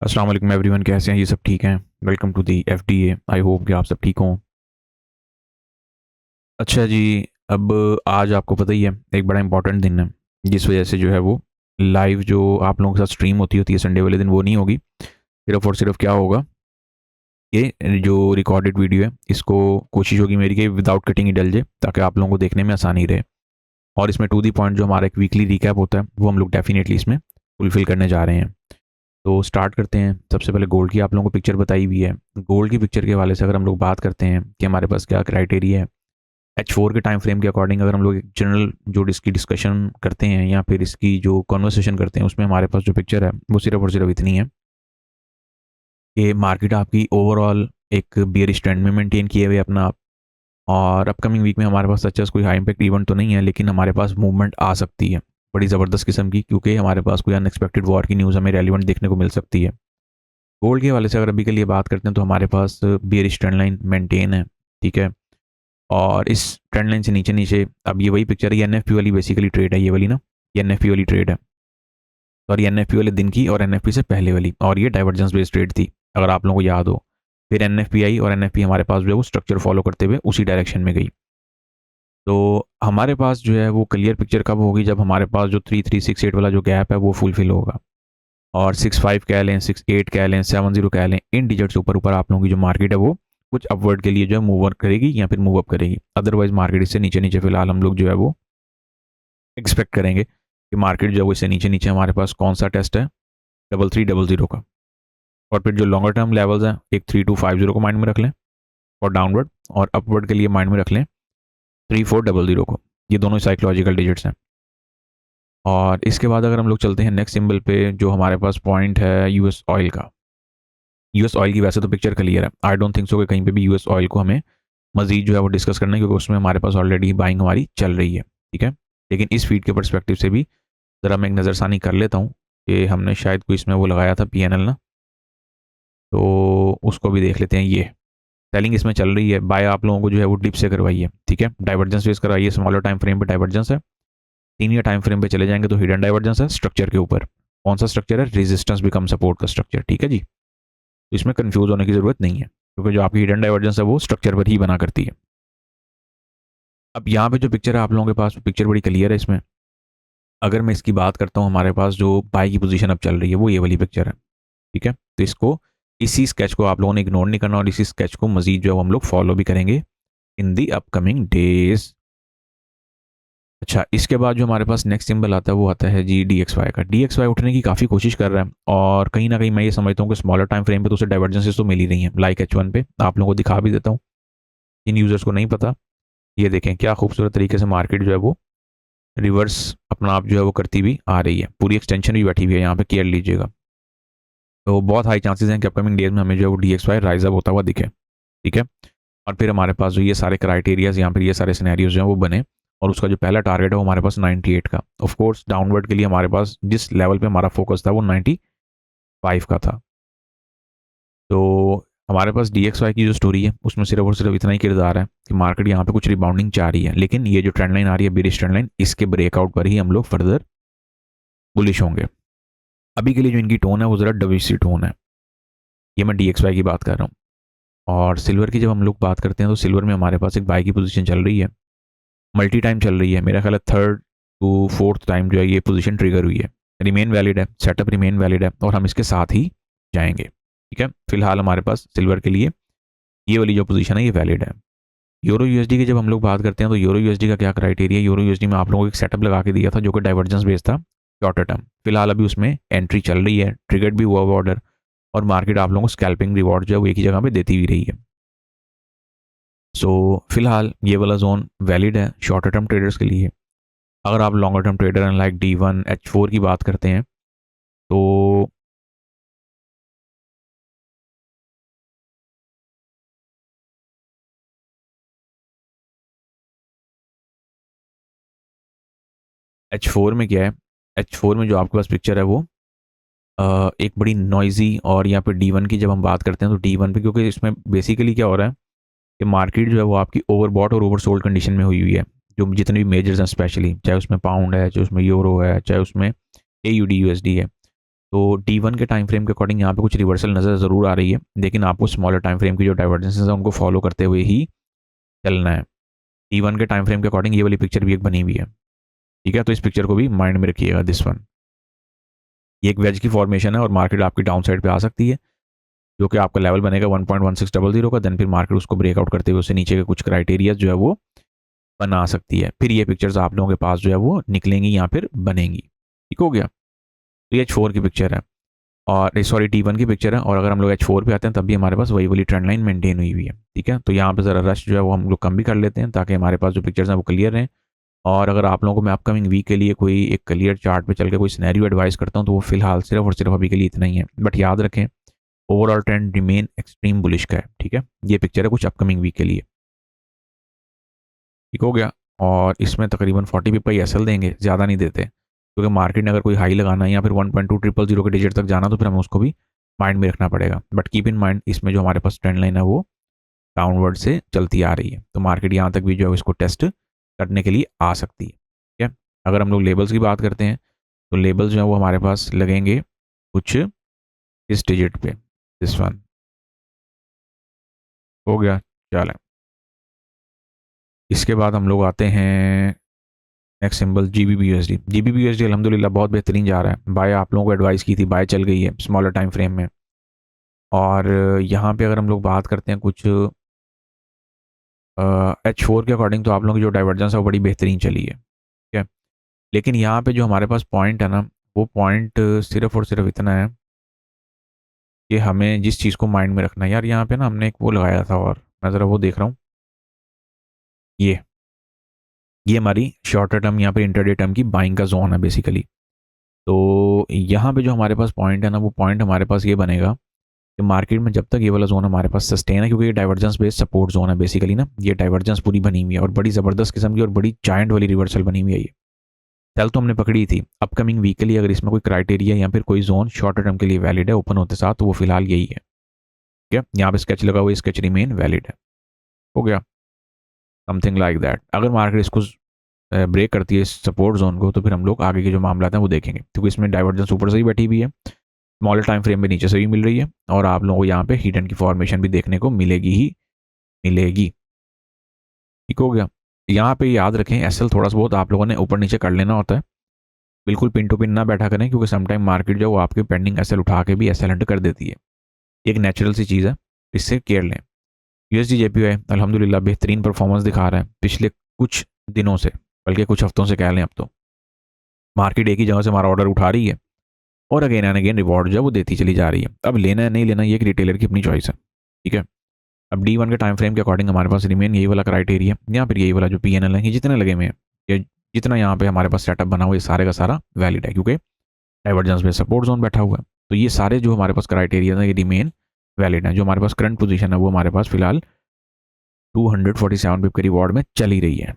अस्सलाम वालेकुम एवरीवन, कैसे हैं? ये सब ठीक हैं? Welcome to the FDA. I hope कि आप सब ठीक हों। अच्छा जी, अब आज आपको पता ही है, एक बड़ा इंपॉर्टेंट दिन है, जिस वजह से जो है वो लाइव जो आप लोगों के साथ स्ट्रीम होती है संडे वाले दिन, वो नहीं होगी। सिर्फ और सिर्फ क्या होगा, ये जो रिकॉर्डेड वीडियो है इसको कोशिश होगी मेरी कि विदाउट कटिंग ही डल जाए, ताकि आप लोगों को देखने में आसानी रहे। और इसमें टू दी पॉइंट जो हमारा एक वीकली रिकैप होता है वो हम लोग डेफिनेटली इसमें फुलफिल करने जा रहे हैं। तो स्टार्ट करते हैं। सबसे पहले गोल्ड की आप लोगों को पिक्चर बताई हुई है। गोल्ड की पिक्चर के हवाले से अगर हम लोग बात करते हैं कि हमारे पास क्या क्राइटेरिया है, H4 के टाइम फ्रेम के अकॉर्डिंग अगर हम लोग एक जनरल जो इसकी डिस्कशन करते हैं या फिर इसकी जो कॉन्वर्सेशन करते हैं, उसमें हमारे पास जो पिक्चर है वो सिर्फ और सिर्फ इतनी है कि मार्केट आपकी ओवरऑल एक बियरिश ट्रेंड में मेंटेन किए हुए अपना आप। और अपकमिंग वीक में हमारे पास सच कोई हाई इम्पैक्ट इवेंट तो नहीं है, लेकिन हमारे पास मूवमेंट आ सकती है बड़ी ज़बरदस्त किस्म की, क्योंकि हमारे पास कोई अनएक्सपेक्टेड वॉर की न्यूज़ हमें रेलिवेंट देखने को मिल सकती है। गोल्ड के हवाले से अगर अभी के लिए बात करते हैं तो हमारे पास बियरिश ट्रेंड लाइन मेंटेन है, ठीक है। और इस ट्रेंड लाइन से नीचे नीचे अब ये वही पिक्चर है, ये एनएफपी वाली बेसिकली ट्रेड है, ये वाली ना, ये एनएफपी वाली ट्रेड है। और ये एनएफपी वाले दिन की और एनएफपी से पहले वाली, और ये डाइवर्जेंस बेस्ड ट्रेड थी अगर आप लोगों को याद हो। फिर एनएफपी आई और एनएफपी हमारे पास जो है वो स्ट्रक्चर फॉलो करते हुए उसी डायरेक्शन में गई। तो हमारे पास जो है वो क्लियर पिक्चर कब होगी, जब हमारे पास जो 3368 वाला जो गैप है वो फुलफिल होगा। और 65 कह लें, 68 कह लें, 70 कह लें, इन डिजिट से ऊपर ऊपर आप लोगों की जो मार्केट है वो कुछ अपवर्ड के लिए जो है मूव करेगी या फिर मूव अप करेगी। अदरवाइज मार्केट इससे नीचे नीचे फिलहाल हम लोग जो है वो एक्सपेक्ट करेंगे कि मार्केट जो है वो इससे नीचे नीचे हमारे पास कौन सा टेस्ट है, 3300 का। और फिर जो लॉन्गर टर्म लेवल्स हैं, एक 3250 को माइंड में रख लें और डाउनवर्ड, और अपवर्ड के लिए माइंड में रख लें 3400 को। ये दोनों साइकोलॉजिकल डिजिट्स हैं। और इसके बाद अगर हम लोग चलते हैं नेक्स्ट सिंबल पे, जो हमारे पास पॉइंट है यूएस ऑयल का। यूएस ऑयल की वैसे तो पिक्चर क्लियर है, आई डोंट थिंक सो कि कहीं पे भी यूएस ऑयल को हमें मजीद जो है वो डिस्कस करना है, क्योंकि उसमें हमारे पास ऑलरेडी बाइंग हमारी चल रही है, ठीक है। लेकिन इस फीड के परस्पेक्टिव से भी ज़रा मैं एक नज़रसानी कर लेता हूँ कि हमने शायद कोई इसमें वो लगाया था पीएनएल ना, तो उसको भी देख लेते हैं। ये सेलिंग इसमें चल रही है, बाय आप लोगों को जो है वो डिप से करवाई है, ठीक है। डाइवर्जेंस बेस करवाइए, स्मॉलर टाइम फ्रेम पे डाइवर्जेंस है। 3 ईयर टाइम फ्रेम पे चले जाएंगे तो हिडन डाइवर्जेंस है स्ट्रक्चर के ऊपर। कौन सा स्ट्रक्चर है? रेजिस्टेंस बिकम सपोर्ट का स्ट्रक्चर, ठीक है जी। तो इसमें कंफ्यूज होने की जरूरत नहीं है, क्योंकि जो आपकी हिडन डाइवर्जेंस है वो स्ट्रक्चर पर ही बना करती है। अब यहाँ पे जो पिक्चर है आप लोगों के पास, पिक्चर बड़ी क्लियर है इसमें। अगर मैं इसकी बात करता हूँ, हमारे पास जो बाई की पोजीशन अब चल रही है वो ये वाली पिक्चर है, ठीक है। तो इसको, इसी स्केच को आप लोगों ने इग्नोर नहीं करना, और इसी स्केच को मजीद जो है हम लोग फॉलो भी करेंगे इन दी अपकमिंग डेज। अच्छा, इसके बाद जो हमारे पास नेक्स्ट सिंबल आता है वो आता है जी DXY का। DXY उठने की काफ़ी कोशिश कर रहा है, और कहीं ना कहीं मैं ये समझता हूँ कि स्मॉलर टाइम फ्रेम पे तो उसे डाइवर्जेंसेस तो मिल ही रही हैं, लाइक H1 पे। आप लोगों को दिखा भी देता हूँ, इन यूज़र्स को नहीं पता। ये देखें क्या खूबसूरत तरीके से मार्केट जो है वो रिवर्स अपना आप जो है वो करती हुई आ रही है, पूरी एक्सटेंशन भी बैठी हुई है यहाँ पे, केयर लीजिएगा। तो बहुत हाई चांसेस हैं कि अपकमिंग डेज में हमें जो है वो DXY राइज अप होता हुआ दिखे, ठीक है। और फिर हमारे पास जो ये सारे क्राइटेरियाज यहाँ पर, ये सारे सिनेरियोज हैं वो बने, और उसका जो पहला टारगेट है वो हमारे पास 98 का। ऑफ कोर्स डाउनवर्ड के लिए हमारे पास जिस लेवल पे हमारा फोकस था वो 95 का था। तो हमारे पास DXY की जो स्टोरी है उसमें सिर्फ और सिर्फ इतना ही किरदार है कि मार्केट यहाँ पे कुछ रिबाउंडिंग चाह रही है, लेकिन ये जो ट्रेंड लाइन आ रही है बेरिश ट्रेंड लाइन, इसके ब्रेकआउट पर ही हम लोग फर्दर बुलिश होंगे। अभी के लिए जो इनकी टोन है वो ज़रा डविश सी टोन है। ये मैं DXY की बात कर रहा हूँ। और सिल्वर की जब हम लोग बात करते हैं तो सिल्वर में हमारे पास एक बाई की पोजीशन चल रही है, मल्टी टाइम चल रही है, मेरा ख्याल है थर्ड टू फोर्थ टाइम जो है ये पोजीशन ट्रिगर हुई है। रिमेन वैलिड है, सेटअप रिमेन वैलिड है, और हम इसके साथ ही जाएंगे, ठीक है। फिलहाल हमारे पास सिल्वर के लिए ये वाली जो पोजीशन है ये वैलिड है। यूरो यूएसडी की जब हम लोग बात करते हैं तो यूरो यूएसडी का क्या क्राइटेरिया, यूरो यूएसडी में आप लोगों को एक सेटअप लगा के दिया था जो कि डाइवर्जेंस बेस्ड था शॉर्टर टर्म। फिलहाल अभी उसमें एंट्री चल रही है, ट्रिगर्ड भी हुआ हुआ ऑर्डर, और मार्केट आप लोगों को स्कैल्पिंग रिवॉर्ड जो है वो एक ही जगह पे देती हुई रही है। सो फिलहाल ये वाला जोन वैलिड है शॉर्टर टर्म ट्रेडर्स के लिए। अगर आप लॉन्गर टर्म ट्रेडर हैं, लाइक D1 H4 की बात करते हैं, तो H4 में क्या है, H4 में जो आपके पास पिक्चर है वो एक बड़ी नॉइजी, और यहाँ पे D1 की जब हम बात करते हैं तो D1 पे, क्योंकि इसमें बेसिकली क्या हो रहा है कि मार्केट जो है वो आपकी ओवरबॉट और ओवरसोल्ड कंडीशन में हुई हुई है। जो जितने भी मेजर्स हैं, स्पेशली चाहे उसमें पाउंड है, चाहे उसमें यूरो है, चाहे उसमें AUD USD है, तो D1 के टाइम फ्रेम के अकॉर्डिंग यहाँ पे कुछ रिवर्सल नज़र ज़रूर आ रही है, लेकिन आपको स्मॉलर टाइम फ्रेम की जो डाइवर्जेंसेस है उनको फॉलो करते हुए ही चलना है। D1 के टाइम फ्रेम के अकॉर्डिंग ये वाली पिक्चर भी एक बनी हुई है, ठीक है। तो इस पिक्चर को भी माइंड में रखिएगा, दिस वन। ये एक वेज की फॉर्मेशन है और मार्केट आपकी डाउन साइड पे आ सकती है, जो कि आपका लेवल बनेगा 1.1600 का। देन फिर मार्केट उसको ब्रेकआउट करते हुए उससे नीचे के कुछ क्राइटेरिया जो है वो बना सकती है। फिर ये पिक्चर्स आप लोगों के पास जो है वो निकलेंगी या फिर बनेंगी, ठीक हो गया। तो ये H4 की पिक्चर है और सॉरी T1 की पिक्चर है। और अगर हम लोग H4 पे आते हैं तब भी हमारे पास वही वाली ट्रेंड लाइन मेंटेन हुई हुई है, ठीक है। तो यहाँ पे ज़रा रश जो है वो हम लोग कम भी कर लेते हैं ताकि हमारे पास जो पिक्चर्स हैं वो क्लियर रहें। और अगर आप लोगों को मैं अपकमिंग वीक के लिए कोई एक क्लियर चार्ट पे चल के कोई सिनेरियो एडवाइस करता हूँ तो वो फिलहाल सिर्फ और सिर्फ अभी के लिए इतना ही है। बट याद रखें, overall trend remain extreme bullish का है, ठीक है। ये पिक्चर है कुछ अपकमिंग वीक के लिए, ठीक हो गया। और इसमें तकरीबन 40 पिप का ही एसएल देंगे, ज़्यादा नहीं देते, क्योंकि मार्केट ने अगर कोई हाई लगाना है या फिर 1.2000 के डिजिट तक जाना तो फिर हमें उसको भी माइंड में रखना पड़ेगा। बट कीप इन माइंड, इसमें जो हमारे पास ट्रेंड लाइन है वो डाउनवर्ड से चलती आ रही है, तो मार्केट यहाँ तक भी जो है इसको टेस्ट करने के लिए आ सकती है, ठीक है। अगर हम लोग लेबल्स की बात करते हैं तो लेबल्स जो है वो हमारे पास लगेंगे कुछ इस डिजिट पे, दिस वन हो गया। चलें, इसके बाद हम लोग आते हैं next symbol GBP USD। GBP USD अल्हम्दुलिल्लाह बहुत बेहतरीन जा रहा है। बाय आप लोगों को एडवाइस की थी, बाय चल गई है स्मॉलर टाइम फ्रेम में। और यहाँ पे अगर हम लोग बात करते हैं कुछ H4 के अकॉर्डिंग तो आप लोगों की जो डाइवर्जेंस है वो बड़ी बेहतरीन चली है, ठीक है। लेकिन यहाँ पे जो हमारे पास पॉइंट है ना, वो पॉइंट सिर्फ और सिर्फ इतना है कि हमें जिस चीज़ को माइंड में रखना है। यार यहाँ पे ना हमने एक वो लगाया था और मैं ज़रा वो देख रहा हूँ, ये हमारी शॉर्टर टर्म यहाँ पे इंटरडे टर्म की बाइंग का जोन है बेसिकली। तो यहाँ पे जो हमारे पास पॉइंट है ना, वो पॉइंट हमारे पास ये बनेगा कि मार्केट में जब तक ये वाला जोन हमारे पास सस्टेन है, क्योंकि ये डाइवर्जेंस बेस्ड सपोर्ट जोन है बेसिकली ना, ये डाइवर्जेंस पूरी बनी हुई है और बड़ी ज़बरदस्त किस्म की और बड़ी जायंट वाली रिवर्सल बनी हुई है। ये सेल तो हमने पकड़ी थी। अपकमिंग वीक के लिए अगर इसमें कोई क्राइटेरिया या फिर कोई जोन शॉर्टर टर्म के लिए वैलिड है ओपन होते साथ, तो वो फिलहाल यही है, ठीक है। यहाँ पे स्केच लगा हुआ, स्केच रिमेन वैलिड है, हो गया, समथिंग लाइक दैट। अगर मार्केट इसको ब्रेक करती है इस सपोर्ट जोन को, तो फिर हम लोग आगे के जो मामला हैं वो देखेंगे, क्योंकि इसमें डाइवर्जेंस ऊपर से ही बैठी हुई है, स्मॉलर टाइम फ्रेम में नीचे से भी मिल रही है और आप लोगों को यहाँ पे हिडन की फॉर्मेशन भी देखने को मिलेगी ही मिलेगी, ठीक हो गया। यहाँ पे याद रखें, एसएल थोड़ा सा बहुत आप लोगों ने ऊपर नीचे कर लेना होता है, बिल्कुल पिन टू पिन ना बैठा करें, क्योंकि समटाइम मार्केट जो वो आपके पेंडिंग एसएल उठा के भी एसएल हंट कर देती है। एक नेचुरल सी चीज़ है, इससे केयर लें। USD JPY अल्हम्दुलिल्लाह बेहतरीन परफॉर्मेंस दिखा रहा है पिछले कुछ दिनों से, बल्कि कुछ हफ्तों से कह लें। अब तो मार्केट एक ही जगह से हमारा ऑर्डर उठा रही है और अगेन एंड अगेन रिवॉर्ड जो है वो देती चली जा रही है। अब लेना है नहीं लेना ये एक रिटेलर की अपनी चॉइस है, ठीक है। अब D1 के टाइम फ्रेम के अकॉर्डिंग हमारे पास रिमेन यही वाला क्राइटेरिया या फिर यही वाला जो PNL है, ये जितने लगे हुए हैं, ये जितना यहाँ पे हमारे पास सेटअप बना हुआ है, ये सारे का सारा वैलिड है, क्योंकि डाइवर्जेंस में सपोर्ट जोन बैठा हुआ है। तो ये सारे जो हमारे पास क्राइटेरिया है ये रिमेन वैलिड है। जो हमारे पास करंट पोजीशन है वो हमारे पास फिलहाल 247 पिप के रिवॉर्ड में चल ही रही है,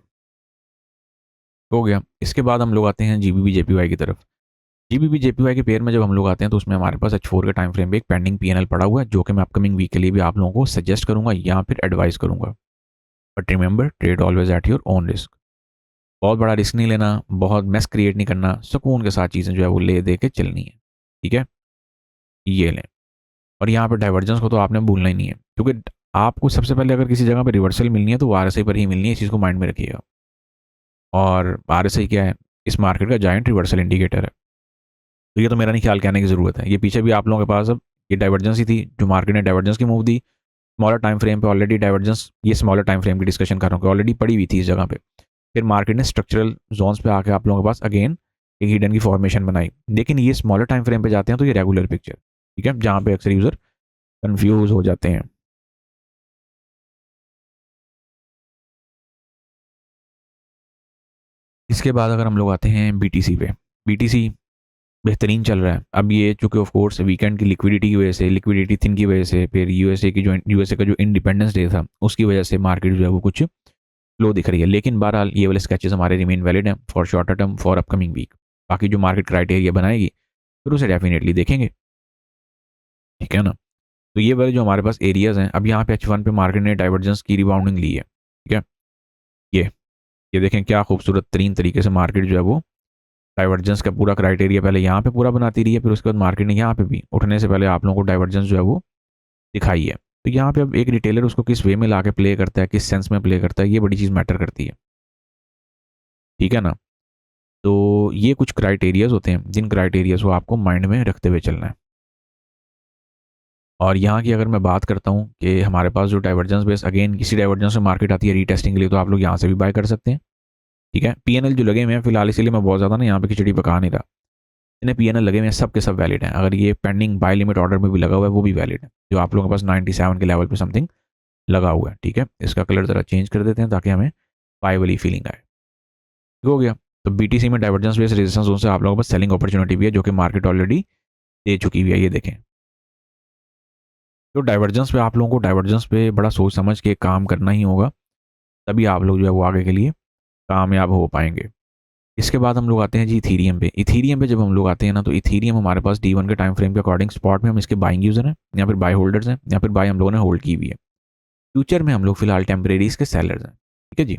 हो गया। इसके बाद हम लोग आते हैं GBP JPY की तरफ। GBP JPY के पेयर में जब हम लोग आते हैं तो उसमें हमारे पास H4 के टाइम फ्रेम पे एक पेंडिंग PNL पड़ा हुआ है, जो कि मैं अपकमिंग वीक के लिए भी आप लोगों को सजेस्ट करूंगा या फिर एडवाइस करूंगा। But remember, trade always at your own risk. बहुत बड़ा रिस्क नहीं लेना, बहुत मेस क्रिएट नहीं करना, सुकून के साथ चीज़ें जो है वो ले दे के चलनी है, ठीक है। ये लें। और यहाँ पे डाइवर्जेंस को तो आपने भूलना ही नहीं है, क्योंकि आपको सबसे पहले अगर किसी जगह पर रिवर्सल मिलनी है तो वो RSI पर ही मिलनी है, इस चीज़ को माइंड में रखिएगा। और RSI क्या है? इस मार्केट का जायंट रिवर्सल इंडिकेटर है। तो ये तो मेरा नहीं ख्याल कहने की ज़रूरत है, ये पीछे भी आप लोगों के पास अब ये डाइवर्जेंस ही थी जो मार्केट ने डाइवर्जेंस की मूव दी। स्मॉलर टाइम फ्रेम पे ऑलरेडी डाइवर्जेंस, ये स्मॉलर टाइम फ्रेम की डिस्कशन कर रहा हूँ कि ऑलरेडी पड़ी हुई थी इस जगह पे। फिर मार्केट ने स्ट्रक्चरल जोन्स पे आके आप लोगों के पास अगेन एक हिडन की फॉर्मेशन बनाई, लेकिन ये स्मॉलर टाइम फ्रेम पे जाते हैं तो ये रेगुलर पिक्चर, ठीक है, जहाँ पे अक्सर यूज़र कन्फ्यूज हो जाते हैं। इसके बाद अगर हम लोग आते हैं BTC पे, BTC बेहतरीन चल रहा है। अब ये चूँकि ऑफ कोर्स वीकेंड की लिक्विडिटी की वजह से, लिक्विडिटी थिन की वजह से, फिर यूएसए का जो इंडिपेंडेंस डे था उसकी वजह से मार्केट जो है वो कुछ लो दिख रही है। लेकिन बहरहाल ये वाले स्केचेस हमारे रिमेन वैलिड हैं for shorter term, for upcoming week. बाकी जो मार्केट क्राइटेरिया बनाएगी फिर उसे डेफिनेटली देखेंगे, ठीक है ना। तो ये वाले जो हमारे पास एरियाज हैं, अब यहाँ पे H1 पे मार्केट ने डाइवर्जेंस की रिबाउंडिंग ली है, ठीक है। ये ये देखें क्या खूबसूरत तरीन तरीके से मार्केट जो है वो डाइवर्जेंस का पूरा क्राइटेरिया पहले यहाँ पे पूरा बनाती रही है, फिर उसके बाद मार्केट ने यहाँ पे भी उठने से पहले आप लोगों को डाइवर्जेंस जो है वो दिखाई है। तो यहाँ पे अब एक रिटेलर उसको किस वे में ला के प्ले करता है, किस सेंस में प्ले करता है, ये बड़ी चीज़ मैटर करती है, ठीक है ना। तो ये कुछ क्राइटेरियाज होते हैं जिन क्राइटेरियाज को आपको माइंड में रखते हुए चलना है। और यहाँ की अगर मैं बात करता हूँ कि हमारे पास जो डाइवर्जेंस बेस, अगेन किसी डाइवर्जेंस में मार्केट आती है रीटेस्टिंग के लिए, तो आप लोग यहाँ से भी बाय कर सकते हैं, ठीक है। पीएनएल जो लगे हुए हैं फिलहाल, इसीलिए मैं बहुत ज़्यादा ना यहाँ पे खिचड़ी पका नहीं रहा, इन्हें पीएनएल लगे हुए हैं सब के सब वैलिड हैं। अगर ये पेंडिंग बाय लिमिट ऑर्डर में भी लगा हुआ है वो भी वैलिड है, जो आप लोगों के पास 97 के लेवल पे समथिंग लगा हुआ है, ठीक है। इसका कलर ज़रा चेंज कर देते हैं ताकि हमें बाय वाली फीलिंग आए, ठीक हो गया। तो बीटीसी में डाइवर्जेंस बेस रेजिस्टेंस जोन से आप लोगों के पास सेलिंग अपॉर्चुनिटी भी है, जो कि मार्केट ऑलरेडी दे चुकी हुई है, ये देखें। तो डाइवर्जेंस पे आप लोगों को डाइवर्जेंस पे बड़ा सोच समझ के काम करना ही होगा, तभी आप लोग जो है वो आगे के लिए कामयाब हो पाएंगे। इसके बाद हम लोग आते हैं जी इथीरियम पे। इथीरियम पे जब हम लोग आते हैं ना, तो इथीरियम हमारे पास D1 के टाइम फ्रेम के अकॉर्डिंग स्पॉट में हम इसके बाइंग यूजर हैं या फिर बाय होल्डर्स हैं, या फिर बाय हम लोगों ने होल्ड की हुई है। फ्यूचर में हम लोग फिलहाल टेम्परेरी इसके सेलर्स हैं, ठीक है जी।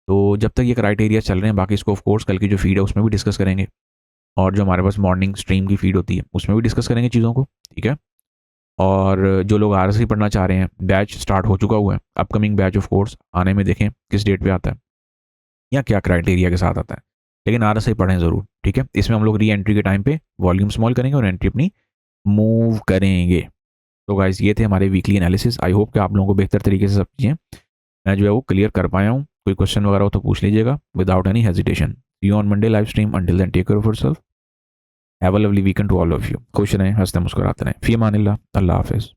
तो जब तक ये क्राइटेरिया चल रहे हैं, बाकी इसको ऑफकोर्स कल की जो फीड है उसमें भी डिस्कस करेंगे, और जो हमारे पास मॉर्निंग स्ट्रीम की फीड होती है उसमें भी डिस्कस करेंगे चीज़ों को, ठीक है। और जो लोग RSI पढ़ना चाह रहे हैं, बैच स्टार्ट हो चुका हुआ है, अपकमिंग बैच ऑफ कोर्स आने में देखें किस डेट पे आता है या क्या क्राइटेरिया के साथ आता है, लेकिन RSI पढ़ें ज़रूर, ठीक है। इसमें हम लोग री एंट्री के टाइम पे वॉल्यूम स्मॉल करेंगे और एंट्री अपनी मूव करेंगे। तो गाइस ये थे हमारे वीकली एनालिसिस। आई होप कि आप लोगों को बेहतर तरीके से सब चीज़ें मैं जो है वो क्लियर कर पाया हूँ। कोई क्वेश्चन वगैरह हो तो पूछ लीजिएगा without any hesitation. See you on Monday live stream. Until then take care of yourself, have a lovely weekend to all of you. खुश रहें, हंसते मुस्कुराते रहें। फी अमानिल्लाह, अल्लाह हाफिज़।